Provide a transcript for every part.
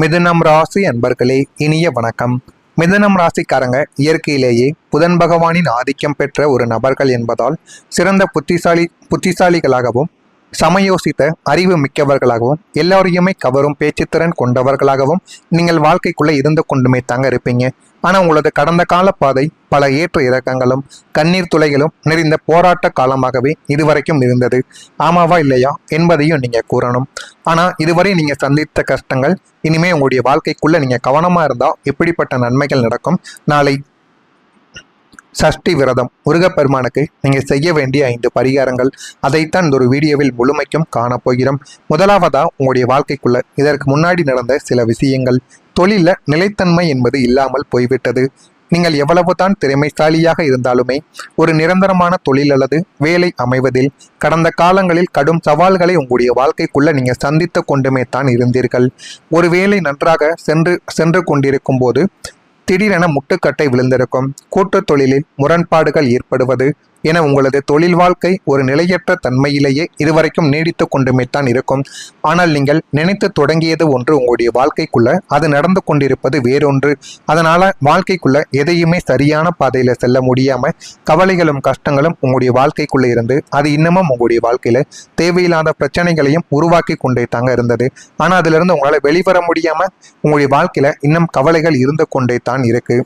மிதுனம் ராசி அன்பர்களே, இனிய வணக்கம். மிதுனம் ராசிக்காரங்க இயற்கையிலேயே புதன் பகவானின் ஆதிக்கம் பெற்ற ஒரு நபர்கள் என்பதால் சிறந்த புத்திசாலிகளாகவும் சமயோசித்த அறிவு மிக்கவர்களாகவும் எல்லோரையுமே கவரும் பேச்சுத்திறன் கொண்டவர்களாகவும் நீங்கள் வாழ்க்கைக்குள்ளே இருந்து கொண்டுமே தாங்க இருப்பீங்க. ஆனால் உங்களது கடந்த கால பாதை பல ஏற்ற இறக்கங்களும் கண்ணீர் துளைகளும் நிறைந்த போராட்ட காலமாகவே இதுவரைக்கும் இருந்தது. ஆமாவா இல்லையா என்பதையும் நீங்கள் கூறணும். ஆனால் இதுவரை நீங்கள் சந்தித்த கஷ்டங்கள் இனிமே உங்களுடைய வாழ்க்கைக்குள்ளே நீங்கள் கவனமாக இருந்தால் எப்படிப்பட்ட நன்மைகள் நடக்கும். நாளை சஷ்டி விரதம் முருகப்பெருமானுக்கு நீங்கள் செய்ய வேண்டிய 5 பரிகாரங்கள், அதைத்தான் இந்த ஒரு வீடியோவில் முழுமைக்கும் காணப்போகிறோம். முதலாவதா உங்களுடைய வாழ்க்கைக்குள்ள இதற்கு முன்னாடி நடந்த சில விஷயங்கள். தொழிலில் நிலைத்தன்மை என்பது இல்லாமல் போய்விட்டது. நீங்கள் எவ்வளவுதான் திறமைசாலியாக இருந்தாலுமே ஒரு நிரந்தரமான தொழில் அல்லது வேலை அமைவதில் கடந்த காலங்களில் கடும் சவால்களை உங்களுடைய வாழ்க்கைக்குள்ள நீங்கள் சந்தித்து கொண்டுமே தான் இருந்தீர்கள். ஒரு வேலை நன்றாக சென்று கொண்டிருக்கும் போது திடீரென முட்டுக்கட்டை விழுந்திருக்கும். கூட்டுத் தொழிலில் முரண்பாடுகள் ஏற்படுவது என உங்களது தொழில் வாழ்க்கை ஒரு நிலையற்ற தன்மையிலேயே இதுவரைக்கும் நீடித்து கொண்டுமே தான் இருக்கும். ஆனால் நீங்கள் நினைத்து தொடங்கியது ஒன்று, உங்களுடைய வாழ்க்கைக்குள்ள அது நடந்து கொண்டிருப்பது வேறொன்று. அதனால வாழ்க்கைக்குள்ள எதையுமே சரியான பாதையில செல்ல முடியாம கவலைகளும் கஷ்டங்களும் உங்களுடைய வாழ்க்கைக்குள்ள இருந்து அது இன்னமும் உங்களுடைய வாழ்க்கையில தேவையில்லாத பிரச்சனைகளையும் உருவாக்கி கொண்டே தாங்க இருந்தது. ஆனா அதுல இருந்து உங்களால வெளிவர முடியாம உங்களுடைய வாழ்க்கையில இன்னும் கவலைகள் இருந்து கொண்டே தான் இருக்கு.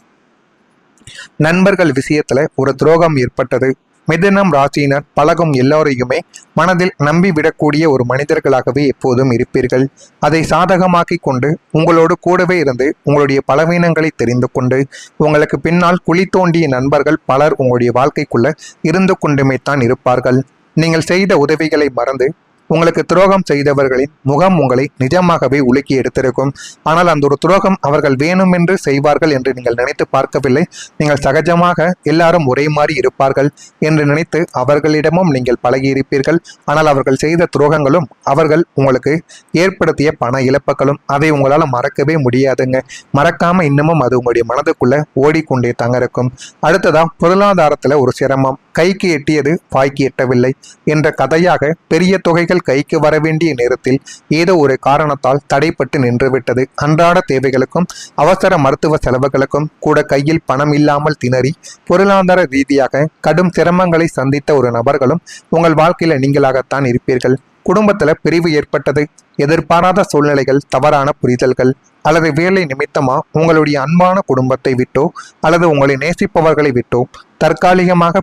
நண்பர்கள் விஷயத்துல ஒரு துரோகம் ஏற்பட்டது. மிதுனம் ராசியினர் பழகும் எல்லோரையுமே மனதில் நம்பிவிடக்கூடிய ஒரு மனிதர்களாகவே எப்போதும் இருப்பீர்கள். அதை சாதகமாக்கி கொண்டு உங்களோடு கூடவே இருந்து உங்களுடைய பலவீனங்களை தெரிந்து கொண்டு உங்களுக்கு பின்னால் குழி தோண்டிய நண்பர்கள் பலர் உங்களுடைய வாழ்க்கைக்குள்ள இருந்து கொண்டுமே தான் இருப்பார்கள். நீங்கள் செய்த உதவிகளை மறந்து உங்களுக்கு துரோகம் செய்தவர்களின் முகம் உங்களை நிஜமாகவே உலுக்கி எடுத்திருக்கும். ஆனால் அந்த ஒரு துரோகம் அவர்கள் வேணுமென்று செய்வார்கள் என்று நீங்கள் நினைத்து பார்க்கவில்லை. நீங்கள் சகஜமாக எல்லாரும் ஒரே மாதிரி இருப்பார்கள் என்று நினைத்து அவர்களிடமும் நீங்கள் பழகியிருப்பீர்கள். ஆனால் அவர்கள் செய்த துரோகங்களும் அவர்கள் உங்களுக்கு ஏற்படுத்திய பண இழப்புகளும் அதை உங்களால் மறக்கவே முடியாதுங்க. மறக்காம இன்னமும் அது உங்களுடைய மனதுக்குள்ள ஓடிக்கொண்டே தாங்க இருக்கும். அடுத்ததா பொருளாதாரத்துல ஒரு சிரமம். கைக்கு எட்டியது வாய்க்கு எட்டவில்லை என்ற கதையாக பெரிய தொகைகள் கைக்கு வர வேண்டிய நேரத்தில் ஏதோ ஒரு காரணத்தால் தடைப்பட்டு நின்றுவிட்டது. அன்றாட தேவைகளுக்கும் அவசர மருத்துவ செலவுகளுக்கும் கூட கையில் பணம் இல்லாமல் திணறி பொருளாதார ரீதியாக கடும் சிரமங்களை சந்தித்த ஒரு நபர்களும் உங்கள் வாழ்க்கையில நீங்களாகத்தான் இருப்பீர்கள். குடும்பத்துல பிரிவு ஏற்பட்டது. எதிர்பாராத சூழ்நிலைகள், தவறான புரிதல்கள் அல்லது வேலை நிமித்தமா உங்களுடைய அன்பான குடும்பத்தை விட்டோ அல்லது உங்களை நேசிப்பவர்களை விட்டோ தற்காலிகமாக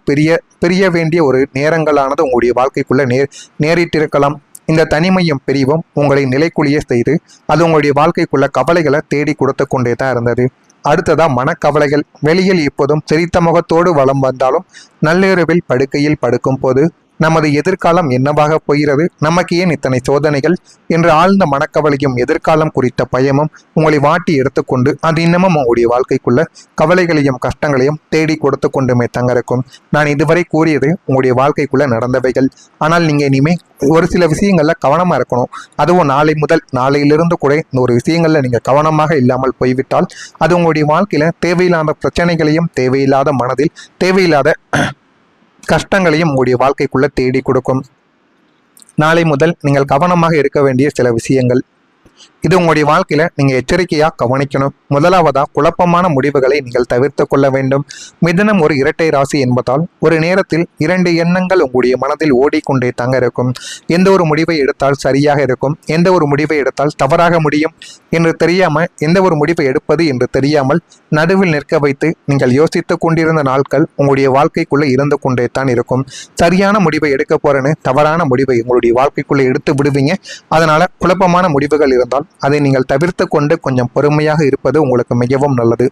பிரிய வேண்டிய ஒரு நேரங்களானது உங்களுடைய வாழ்க்கைக்குள்ள நேரிட்டிருக்கலாம். இந்த தனிமையும் பிரிவும் உங்களை நிலைக்குழிய செய்து அது உங்களுடைய வாழ்க்கைக்குள்ள கவலைகளை தேடி கொடுத்து கொண்டே தான் இருந்தது. அடுத்ததா மனக்கவலைகள். வெளியில் எப்போதும் சிரித்த முகத்தோடு வலம் வந்தாலும் நள்ளிரவில் படுக்கையில் படுக்கும் போது நமது எதிர்காலம் என்னவாக போகிறது, நமக்கு ஏன் இத்தனை சோதனைகள் என்ற ஆழ்ந்த மனக்கவலையும் எதிர்காலம் குறித்த பயமும் உங்களை வாட்டி எடுத்துக்கொண்டு அது இன்னமும் உங்களுடைய வாழ்க்கைக்குள்ள கவலைகளையும் கஷ்டங்களையும் தேடி கொடுத்து கொண்டுமே தங்க இருக்கும். நான் இதுவரை கூறியது உங்களுடைய வாழ்க்கைக்குள்ள நடந்தவைகள். ஆனால் நீங்க இனிமே ஒரு சில விஷயங்கள்ல கவனமா இருக்கணும். அதுவும் நாளையிலிருந்து கூட இந்த ஒரு விஷயங்கள்ல நீங்க கவனமாக இல்லாமல் போய்விட்டால் அது உங்களுடைய வாழ்க்கையில தேவையில்லாத பிரச்சனைகளையும் தேவையில்லாத மனதில் தேவையில்லாத கஷ்டங்களையும் உங்களுடைய வாழ்க்கைக்குள்ள தேடி கொடுக்கும். நாளை முதல் நீங்கள் கவனமாக இருக்க வேண்டிய சில விஷயங்கள். இது உங்களுடைய வாழ்க்கையில நீங்க எச்சரிக்கையா கவனிக்கணும். முதலாவதா குழப்பமான முடிவுகளை நீங்கள் தவிர்த்து கொள்ள வேண்டும். மிதுனம் ஒரு இரட்டை ராசி என்பதால் ஒரு நேரத்தில் 2 எண்ணங்கள் உங்களுடைய மனதில் ஓடிக்கொண்டே தாங்க இருக்கும். எந்த ஒரு முடிவை எடுத்தால் சரியாக இருக்கும், எந்த ஒரு முடிவை எடுத்தால் தவறாக முடியும் என்று தெரியாமல், எந்த ஒரு முடிவை எடுப்பது என்று தெரியாமல் நடுவில் நிற்க வைத்து நீங்கள் யோசித்து கொண்டிருந்த நாட்கள் உங்களுடைய வாழ்க்கைக்குள்ள இருந்து கொண்டே தான் இருக்கும். சரியான முடிவை எடுக்க போறேன்னு தவறான முடிவை உங்களுடைய வாழ்க்கைக்குள்ள எடுத்து விடுவீங்க. அதனால குழப்பமான முடிவுகள் இருந்தால் அதை நீங்கள் தவிர்த்து கொண்டு கொஞ்சம் பொறுமையாக இருப்பது உங்களுக்கு மிகவும் நல்லது.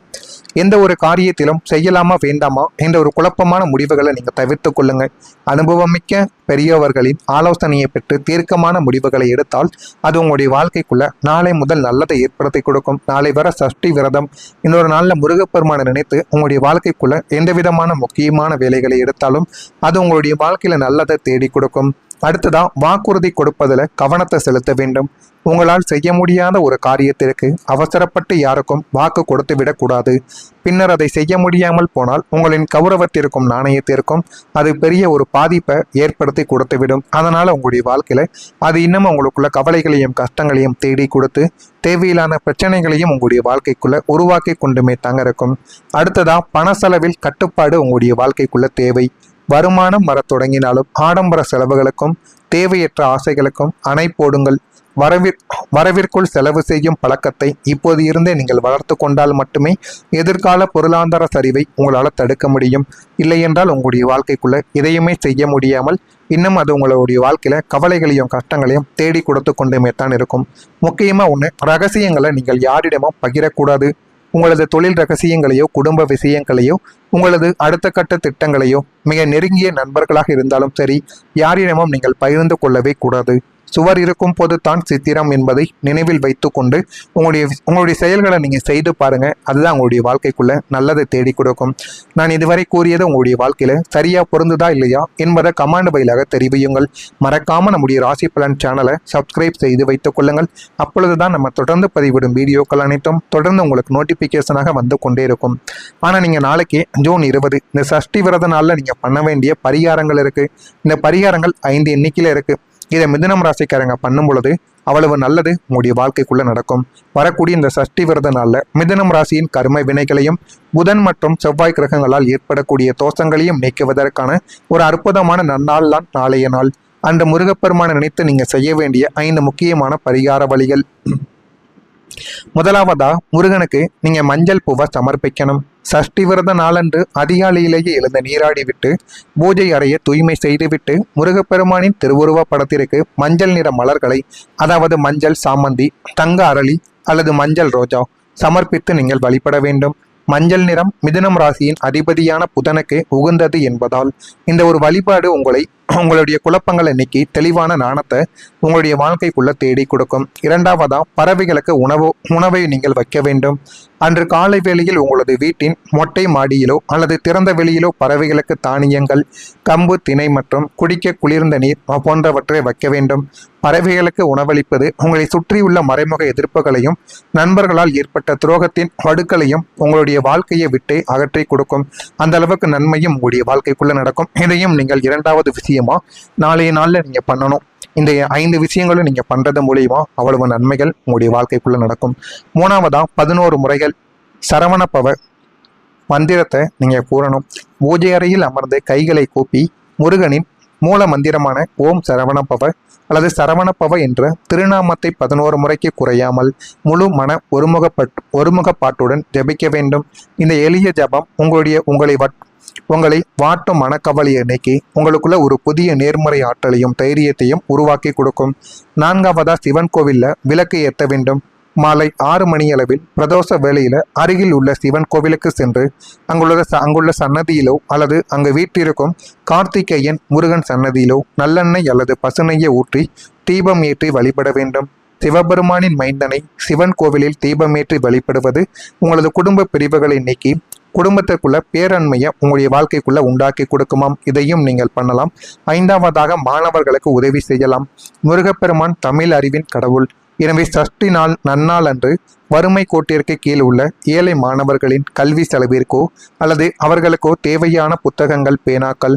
எந்த ஒரு காரியத்திலும் செய்யலாமா வேண்டாமா என்ற ஒரு குழப்பமான முடிவுகளை நீங்கள் தவிர்த்து கொள்ளுங்கள். அனுபவமிக்க பெரியவர்களின் ஆலோசனையை பெற்று தீர்க்கமான முடிவுகளை எடுத்தால் அது உங்களுடைய வாழ்க்கைக்குள்ள நாளை முதல் நல்லதை ஏற்படுத்தி கொடுக்கும். நாளை வர சஷ்டி விரதம், இன்னொரு நாளில் முருகப்பெருமானை நினைத்து உங்களுடைய வாழ்க்கைக்குள்ள எந்த விதமான முக்கியமான வேலைகளை எடுத்தாலும் அது உங்களுடைய வாழ்க்கையில நல்லதை தேடி கொடுக்கும். அடுத்ததா வாக்குறுதி கொடுப்பதில் கவனத்தை செலுத்த வேண்டும். உங்களால் செய்ய முடியாத ஒரு காரியத்திற்கு அவசரப்பட்டு யாருக்கும் வாக்கு கொடுத்து விடக்கூடாது. பின்னர் அதை செய்ய முடியாமல் போனால் உங்களின் கௌரவத்திற்கும் நாணயத்திற்கும் அது பெரிய ஒரு பாதிப்பை ஏற்படுத்தி கொடுத்துவிடும். அதனால உங்களுடைய வாழ்க்கையில அது இன்னும் உங்களுக்குள்ள கவலைகளையும் கஷ்டங்களையும் தேடி கொடுத்து தேவையில்லாத பிரச்சனைகளையும் உங்களுடைய வாழ்க்கைக்குள்ள உருவாக்கி கொண்டுமே தாங்க இருக்கும். அடுத்ததா பண செலவில் கட்டுப்பாடு உங்களுடைய வாழ்க்கைக்குள்ள தேவை. வருமானம் வரத் தொடங்கினாலும் ஆடம்பர செலவுகளுக்கும் தேவையற்ற ஆசைகளுக்கும் அணை போடுங்கள். வரவிற்குள் செலவு செய்யும் பழக்கத்தை இப்போது இருந்தே நீங்கள் வளர்த்து கொண்டால் மட்டுமே எதிர்கால பொருளாதார சரிவை உங்களால் தடுக்க முடியும். இல்லை என்றால் உங்களுடைய வாழ்க்கைக்குள்ள எதையுமே செய்ய முடியாமல் இன்னும் அது உங்களுடைய வாழ்க்கையில கவலைகளையும் கஷ்டங்களையும் தேடி கொடுத்து கொண்டுமே தான் இருக்கும். முக்கியமா ஒன்று, ரகசியங்களை நீங்கள் யாரிடமும் பகிரக்கூடாது. உங்களது தொழில் ரகசியங்களையோ குடும்ப விஷயங்களையோ உங்களது அடுத்த கட்ட திட்டங்களையோ மிக நெருங்கிய நண்பர்களாக இருந்தாலும் சரி யாரிடமும் நீங்கள் பகிர்ந்து கொள்ளவே கூடாது. சுவர் இருக்கும் போது தான் சித்திரம் என்பதை நினைவில் வைத்து கொண்டு உங்களுடைய செயல்களை நீங்கள் செய்து பாருங்க. அதுதான் உங்களுடைய வாழ்க்கைக்குள்ள நல்லதை தேடி கொடுக்கும். நான் இதுவரை கூறியது உங்களுடைய வாழ்க்கையில சரியா பொருந்துதா இல்லையா என்பதை கமெண்ட் வழியாக தெரிவியுங்கள். மறக்காம நம்முடைய ராசி பலன் சேனலை சப்ஸ்கிரைப் செய்து வைத்துக் கொள்ளுங்கள். அப்பொழுதுதான் நம்ம தொடர்ந்து பதிவிடும் வீடியோக்கள் அனைத்தும் தொடர்ந்து உங்களுக்கு நோட்டிபிகேஷனாக வந்து கொண்டே இருக்கும். ஆனா நீங்க நாளைக்கு ஜூன் 20 இந்த சஷ்டி விரத நாள்ல நீங்க பண்ண வேண்டிய பரிகாரங்கள் இருக்கு. இந்த பரிகாரங்கள் 5 எண்ணிக்கையில இருக்கு. இதை மிதுனம் ராசிக்காரங்க பண்ணும் பொழுது அவ்வளவு நல்லது உங்களுடைய வாழ்க்கைக்குள்ள நடக்கும். வரக்கூடிய இந்த சஷ்டி விரத நாள்ல மிதுனம் ராசியின் கர்ம வினைகளையும் புதன் மற்றும் செவ்வாய் கிரகங்களால் ஏற்படக்கூடிய தோஷங்களையும் நீக்குவதற்கான ஒரு அற்புதமான நன்னாள் தான் நாளைய நாள். அன்று முருகப்பெருமானை நினைத்து நீங்க செய்ய வேண்டிய 5 முக்கியமான பரிகார வழிகள். முதலாவதா முருகனுக்கு நீங்க மஞ்சள் பூவை சமர்ப்பிக்கணும். சஷ்டி விரத நாளன்று அதிகாலையிலேயே எழுந்த நீராடி விட்டு பூஜை அறையை தூய்மை செய்துவிட்டு முருகப்பெருமானின் திருவுருவ படத்திற்கு மஞ்சள் நிற மலர்களை, அதாவது மஞ்சள் சாமந்தி, தங்க அரளி அல்லது மஞ்சள் ரோஜா சமர்ப்பித்து நீங்கள் வழிபட வேண்டும். மஞ்சள் நிறம் மிதுனம் ராசியின் அதிபதியான புதனுக்கு உகந்தது என்பதால் இந்த ஒரு வழிபாடு உங்களுடைய குழப்பங்களை நீக்கி தெளிவான நாணத்தை உங்களுடைய வாழ்க்கைக்குள்ள தேடி கொடுக்கும். இரண்டாவதா பறவைகளுக்கு உணவை நீங்கள் வைக்க வேண்டும். அன்று காலை வேளையில் உங்களது வீட்டின் மொட்டை மாடியிலோ அல்லது திறந்த வெளியிலோ பறவைகளுக்கு தானியங்கள், கம்பு, திணை மற்றும் குடிக்க குளிர்ந்த நீர் போன்றவற்றை வைக்க வேண்டும். பறவைகளுக்கு உணவளிப்பது உங்களை சுற்றியுள்ள மறைமுக எதிர்ப்புகளையும் நண்பர்களால் ஏற்பட்ட துரோகத்தின் வடுக்களையும் உங்களுடைய வாழ்க்கையை விட்டு அகற்றி கொடுக்கும். அந்த அளவுக்கு நன்மையும் உங்களுடைய வாழ்க்கைக்குள்ள நடக்கும். இதையும் நீங்கள் இரண்டாவது விஷயமா நாளைய நாள்ல நீங்க பண்ணணும். இந்த 5 விஷயங்களும் நீங்க பண்றது மூலியமா அவ்வளவு நன்மைகள் உங்களுடைய வாழ்க்கைக்குள்ள நடக்கும். மூணாவதா 11 முறைகள் சரவணப்பவ மந்திரத்தை நீங்க கூறணும். பூஜை அறையில் அமர்ந்து கைகளை கூப்பி முருகனின் மூல மந்திரமான ஓம் சரவணப்பவ அல்லது சரவணப்பவ என்ற திருநாமத்தை 11 முறைக்கு குறையாமல் முழு மன ஒருமுகப்பாட்டுடன் ஜபிக்க வேண்டும். இந்த எளிய ஜபம் உங்களை வாட்டும் மனக்கவலையை நீக்கி உங்களுக்குள்ள ஒரு புதிய நேர்மறை ஆற்றலையும் தைரியத்தையும் உருவாக்கி கொடுக்கும். நான்காவதா சிவன் கோவில்ல விளக்கு ஏற்ற வேண்டும். மாலை 6 மணியளவில் பிரதோஷ வேளையில அருகில் உள்ள சிவன் கோவிலுக்கு சென்று அங்குள்ள சன்னதியிலோ அல்லது அங்கு வீட்டிற்கும் கார்த்திகேயன் முருகன் சன்னதியிலோ நல்லெண்ணெய் அல்லது பசுநெய்யை ஊற்றி தீபம் ஏற்றி வழிபட வேண்டும். சிவபெருமானின் மைந்தனை சிவன் கோவிலில் தீபமேற்றி வழிபடுவது உங்களது குடும்ப பிரிவுகளை நீக்கி குடும்பத்திற்குள்ள பேரன்மையை உங்களுடைய வாழ்க்கைக்குள்ள உண்டாக்கி கொடுக்குமாம். இதையும் நீங்கள் பண்ணலாம். 5ஆவதாக மாணவர்களுக்கு உதவி செய்யலாம். முருகப்பெருமான் தமிழ் அறிவின் கடவுள். எனவே சஷ்டி நாள் நன்னாள் அன்று வறுமை கோட்டிற்கு கீழ் உள்ள ஏழை மாணவர்களின் கல்வி செலவிற்கோ அல்லது அவர்களுக்கோ தேவையான புத்தகங்கள், பேனாக்கள்,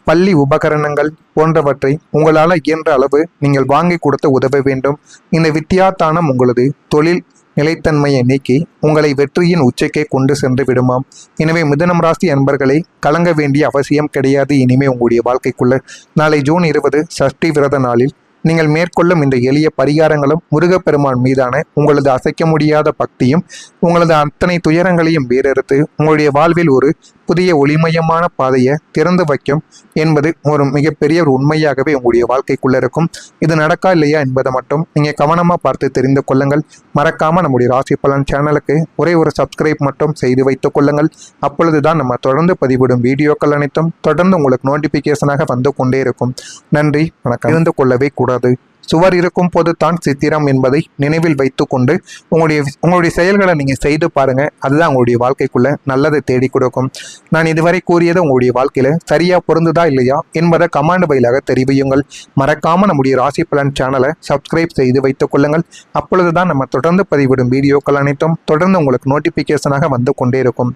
பள்ளி உபகரணங்கள் போன்றவற்றை உங்களால் இயன்ற அளவு நீங்கள் வாங்கி கொடுத்து உதவ வேண்டும். இந்த வித்தியாத்தானம் உங்களது தொழில் நிலைத்தன்மையை நீக்கி உங்களை வெற்றியின் உச்சைக்கே கொண்டு சென்று விடுமாம். எனவே மிதுனம் ராசி அன்பர்களை கலங்க வேண்டிய அவசியம் கிடையாது. இனிமே உங்களுடைய வாழ்க்கைக்குள்ள நாளை ஜூன் 20 சஷ்டி விரத நாளில் நீங்கள் மேற்கொள்ளும் இந்த எளிய பரிகாரங்களும் முருகப்பெருமான் மீதான உங்களது அசைக்க முடியாத பக்தியும் உங்களது அத்தனை துயரங்களையும் வேறறுத்து உங்களுடைய வாழ்வில் ஒரு புதிய ஒளிமயமான பாதையை திறந்து வைக்கும் என்பது ஒரு மிகப்பெரிய ஒரு உண்மையாகவே உங்களுடைய வாழ்க்கைக்குள்ள இருக்கும். இது நடக்கா இல்லையா என்பதை மட்டும் நீங்க கவனமா பார்த்து தெரிந்து கொள்ளுங்கள். மறக்காம நம்முடைய ராசி பலன் சேனலுக்கு ஒரே ஒரு சப்ஸ்கிரைப் மட்டும் செய்து வைத்துக் கொள்ளுங்கள். அப்பொழுதுதான் நம்ம தொடர்ந்து பதிவிடும் வீடியோக்கள் அனைத்தும் தொடர்ந்து உங்களுக்கு நோட்டிபிகேஷனாக வந்து கொண்டே இருக்கும். நன்றி, வணக்கம். இருந்து கொள்ளவே கூடாது. சுவர் இருக்கும் போது தான் சித்திரம் என்பதை நினைவில் வைத்துக்கொண்டு உங்களுடைய செயல்களை நீங்கள் செய்து பாருங்க. அதுதான் உங்களுடைய வாழ்க்கைக்குள்ள நல்லதை தேடி கொடுக்கும். நான் இதுவரை கூறியது உங்களுடைய வாழ்க்கையில சரியா பொருந்துதா இல்லையா என்பதை கமெண்ட் பையிலாக தெரிவியுங்கள். மறக்காம நம்முடைய ராசி பலன் சேனலை சப்ஸ்கிரைப் செய்து வைத்துக் கொள்ளுங்கள். அப்பொழுதுதான் நம்ம தொடர்ந்து பதிவிடும் வீடியோக்கள் அனைத்தும் தொடர்ந்து உங்களுக்கு நோட்டிபிகேஷனாக வந்து கொண்டே இருக்கும்.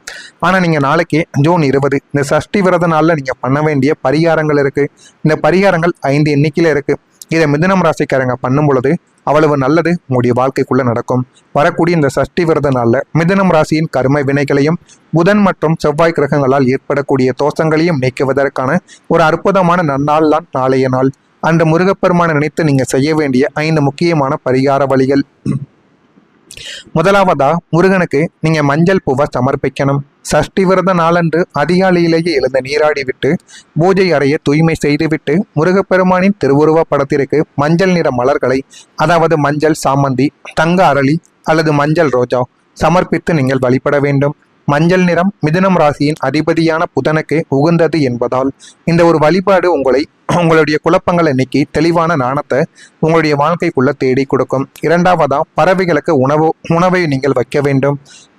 ஆனா நீங்க நாளைக்கு ஜூன் 20 இந்த சஷ்டி விரத நாள்ல நீங்க பண்ண வேண்டிய பரிகாரங்கள் இருக்கு. இந்த பரிகாரங்கள் 5 எண்ணிக்கையில இருக்கு. இதை மிதுனம் ராசிக்காரங்க பண்ணும் பொழுது அவ்வளவு நல்லது உங்களுடைய வாழ்க்கைக்குள்ள நடக்கும். வரக்கூடிய இந்த சஷ்டி விரத நாள்ல மிதுனம் ராசியின் கர்ம வினைகளையும் புதன் மற்றும் செவ்வாய் கிரகங்களால் ஏற்படக்கூடிய தோஷங்களையும் நீக்குவதற்கான ஒரு அற்புதமான நன்னாள் தான் நாளைய நாள். அன்று முருகப்பெருமானை நினைத்து நீங்க செய்ய வேண்டிய 5 முக்கியமான பரிகார வழிகள். முதலாவதா முருகனுக்கு நீங்க மஞ்சள் பூவை சமர்ப்பிக்கணும். சஷ்டி விரத நாளன்று அதிகாலையிலேயே எழுந்த நீராடி விட்டு பூஜை அறையை தூய்மை செய்துவிட்டு முருகப்பெருமானின் திருவுருவ படத்திற்கு மஞ்சள் நிற மலர்களை, அதாவது மஞ்சள் சாமந்தி, தங்க அரளி அல்லது மஞ்சள் ரோஜா சமர்ப்பித்து நீங்கள் வழிபட வேண்டும். மஞ்சள் நிறம் மிதுனம் ராசியின் அதிபதியான புதனுக்கு உகந்தது என்பதால் இந்த ஒரு வழிபாடு உங்களுடைய குழப்பங்களை நீக்கி தெளிவான நாணத்தை உங்களுடைய வாழ்க்கைக்குள்ள தேடி கொடுக்கும். இரண்டாவதா பறவைகளுக்கு உணவை நீங்கள் வைக்க வேண்டும்.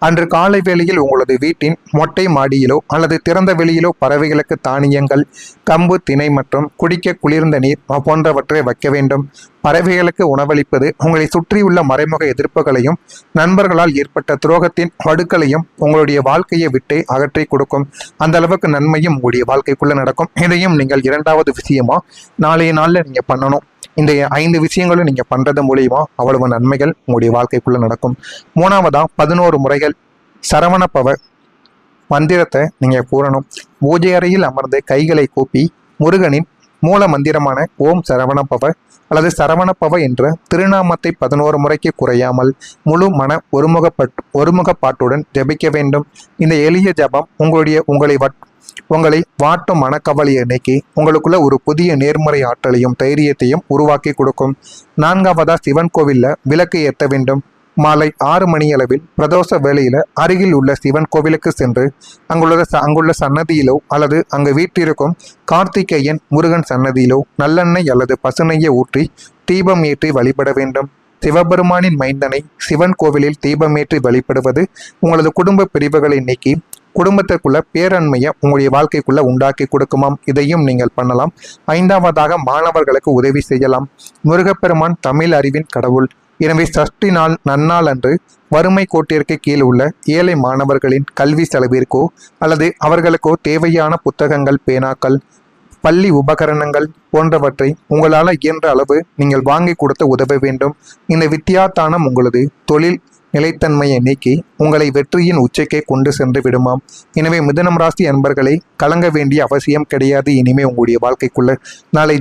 அன்று காலை வேளையில் உங்களது வீட்டின் மொட்டை மாடியிலோ அல்லது திறந்த வெளியிலோ பறவைகளுக்கு தானியங்கள், கம்பு, திணை மற்றும் குடிக்க குளிர்ந்த நீர் போன்றவற்றை வைக்க வேண்டும். பறவைகளுக்கு உணவளிப்பது உங்களை சுற்றியுள்ள மறைமுக எதிர்ப்புகளையும் நண்பர்களால் ஏற்பட்ட துரோகத்தின் வடுக்களையும் உங்களுடைய வாழ்க்கையை விட்டு அகற்றி கொடுக்கும். அந்த அளவுக்கு நன்மையும் உங்களுடைய வாழ்க்கைக்குள்ள நடக்கும். இதையும் நீங்கள் இரண்டாவது விஷயமா நாளைய நாள்ல நீங்க பண்ணணும். இந்த 5 விஷயங்களும் நீங்க பண்றது மூலியமா அவ்வளவு நன்மைகள் உங்களுடைய வாழ்க்கைக்குள்ள நடக்கும். மூணாவதா 11 முறைகள் சரவணப்பவ மந்திரத்தை நீங்க கூறணும். பூஜை அறையில் அமர்ந்து கைகளை கூப்பி முருகனின் மூல மந்திரமான ஓம் சரவணப்பவ அல்லது சரவணப்பவ என்ற திருநாமத்தை 11 முறைக்கு குறையாமல் முழு மன ஒருமுகப்பாட்டுடன் ஜபிக்க வேண்டும். இந்த எளிய ஜபம் உங்களை வாட்டும் மனக்கவலையை நீக்கி உங்களுக்குள்ள ஒரு புதிய நேர்மறை ஆற்றலையும் தைரியத்தையும் உருவாக்கி கொடுக்கும். நான்காவதா சிவன் கோவில்ல விளக்கு ஏற்ற வேண்டும். மாலை 6 மணியளவில் பிரதோஷ வேளையில அருகில் உள்ள சிவன் கோவிலுக்கு சென்று அங்குள்ள சன்னதியிலோ அல்லது அங்கு வீட்டிற்கும் கார்த்திகேயன் முருகன் சன்னதியிலோ நல்லெண்ணெய் அல்லது பசுநெய்யை ஊற்றி தீபம் ஏற்றி வழிபட வேண்டும். சிவபெருமானின் மைந்தனை சிவன் கோவிலில் தீபமேற்றி வழிபடுவது உங்களது குடும்ப பிரிவுகளை நீக்கி குடும்பத்திற்குள்ள பேரன்மையை உங்களுடைய வாழ்க்கைக்குள்ள உண்டாக்கி கொடுக்குமாம். இதையும் நீங்கள் பண்ணலாம். 5ஆவதாக மாணவர்களுக்கு உதவி செய்யலாம். முருகப்பெருமான் தமிழ் அறிவின் கடவுள். எனவே சஷ்டி நாள் நன்னாள் அன்று வறுமை கோட்டிற்கு கீழ் உள்ள ஏழை மாணவர்களின் கல்வி செலவிற்கோ அல்லது அவர்களுக்கோ தேவையான புத்தகங்கள், பேனாக்கள், பள்ளி உபகரணங்கள் போன்றவற்றை உங்களால் இயன்ற அளவு நீங்கள் வாங்கி கொடுத்து உதவ வேண்டும். இந்த வித்தியாதானம் உங்களது தொழில் நிலைத்தன்மையை நீக்கி உங்களை வெற்றியின் உச்சைக்கே கொண்டு சென்று விடுமாம். எனவே மிதுனம் ராசி அன்பர்களே, கலங்க வேண்டிய அவசியம் கிடையாது இனிமே உங்களுடைய வாழ்க்கைக்குள்ள. நாளை